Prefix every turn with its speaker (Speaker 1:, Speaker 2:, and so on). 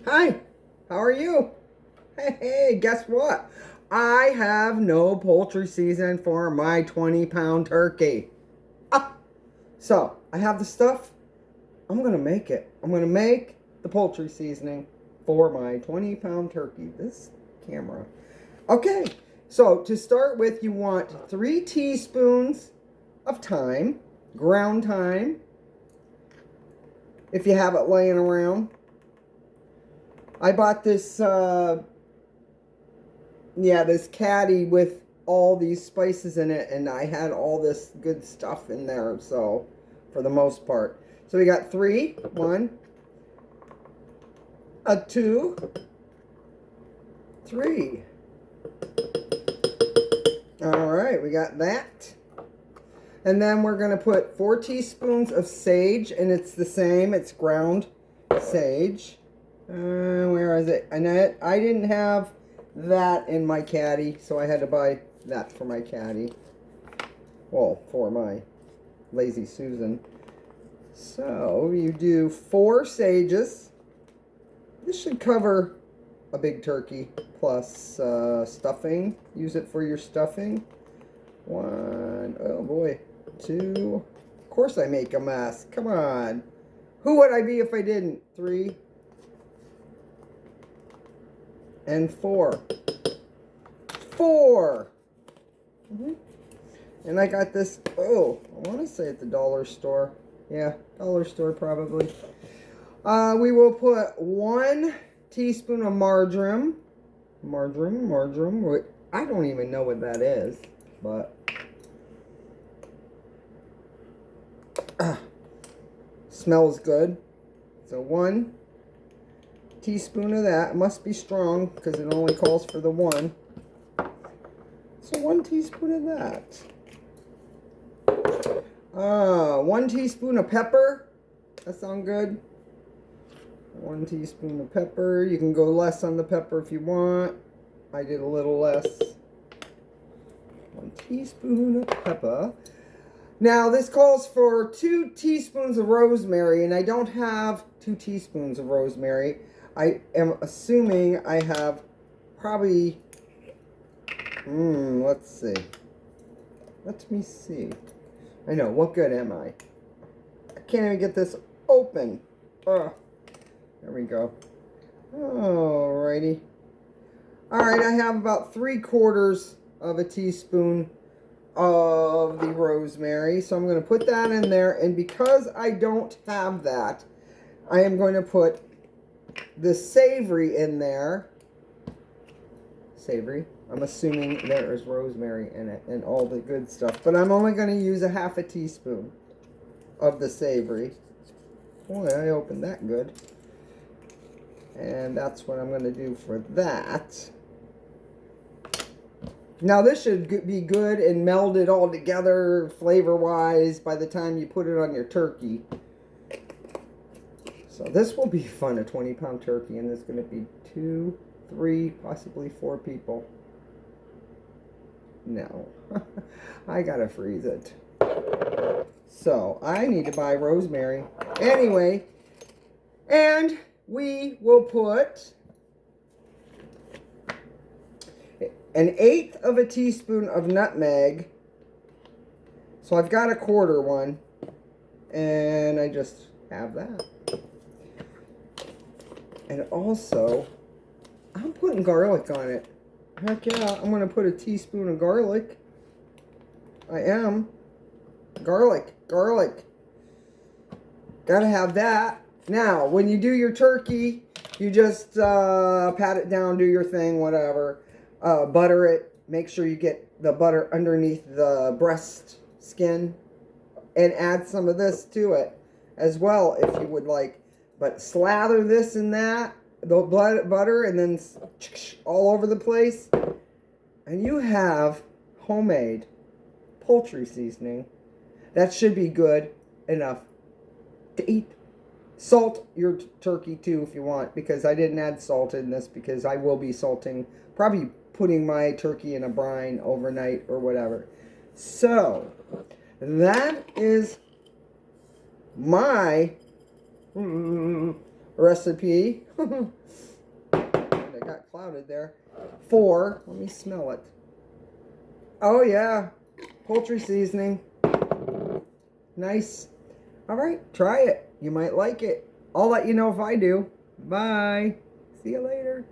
Speaker 1: Hi, how are you? Hey, guess what? I have no poultry season for my 20-pound turkey. Ah, so I have the stuff. I'm going to make it. I'm going to make the poultry seasoning for my 20-pound turkey. This camera. Okay, so to start with, you want 3 teaspoons of thyme, ground thyme, if you have it laying around. I bought this this caddy with all these spices in it, and I had all this good stuff in there, so for the most part. So we got 3, 1, a 2, 3. All right, we got that. And then we're going to put 4 teaspoons of sage, and it's the same, it's ground sage. Where is it? And I didn't have that in my caddy, so I had to buy that for my caddy. Well, for my Lazy Susan. So you do 4 sages. This should cover a big turkey plus stuffing. Use it for your stuffing. 1, oh boy, 2. Of course I make a mess. Come on. Who would I be if I didn't? 3 and 4. 4. And I got this, oh, I want to say at the dollar store. Yeah, dollar store probably. We will put 1 teaspoon of marjoram. Marjoram. I don't even know what that is, but smells good. So 1 teaspoon of that. It must be strong because it only calls for the 1. So 1 teaspoon of that. 1 teaspoon of pepper. That sound good? 1 teaspoon of pepper. You can go less on the pepper if you want. I did a little less. 1 teaspoon of pepper. Now this calls for 2 teaspoons of rosemary, and I don't have 2 teaspoons of rosemary. I am assuming I have probably, let's see. Let me see. I know, what good am I? I can't even get this open. There we go. Alrighty. Alright, I have about 3/4 of a teaspoon of the rosemary. So I'm going to put that in there. And because I don't have that, I am going to put the savory in there. Savory. I'm assuming there is rosemary in it and all the good stuff. But I'm only going to use a 1/2 teaspoon of the savory. Boy, I opened that good. And that's what I'm going to do for that. Now this should be good and melded all together flavor-wise by the time you put it on your turkey. So this will be fun, a 20-pound turkey, and there's going to be 2, 3, possibly 4 people. No, I gotta freeze it. So I need to buy rosemary. Anyway, and we will put 1/8 of a teaspoon of nutmeg. So I've got a 1/4 one, and I just have that. And also, I'm putting garlic on it. Heck yeah, I'm going to put a teaspoon of garlic. I am. Garlic. Gotta have that. Now, when you do your turkey, you just pat it down, do your thing, whatever. Butter it. Make sure you get the butter underneath the breast skin. And add some of this to it as well if you would like. But slather this and that, the butter, and then all over the place. And you have homemade poultry seasoning. That should be good enough to eat. Salt your turkey too if you want, because I didn't add salt in this because I will be salting, probably putting my turkey in a brine overnight or whatever. So that is my recipe. It got clouded there. 4, let me smell it. Oh yeah, poultry seasoning. Nice. All right, try it. You might like it. I'll let you know if I do. Bye. See you later.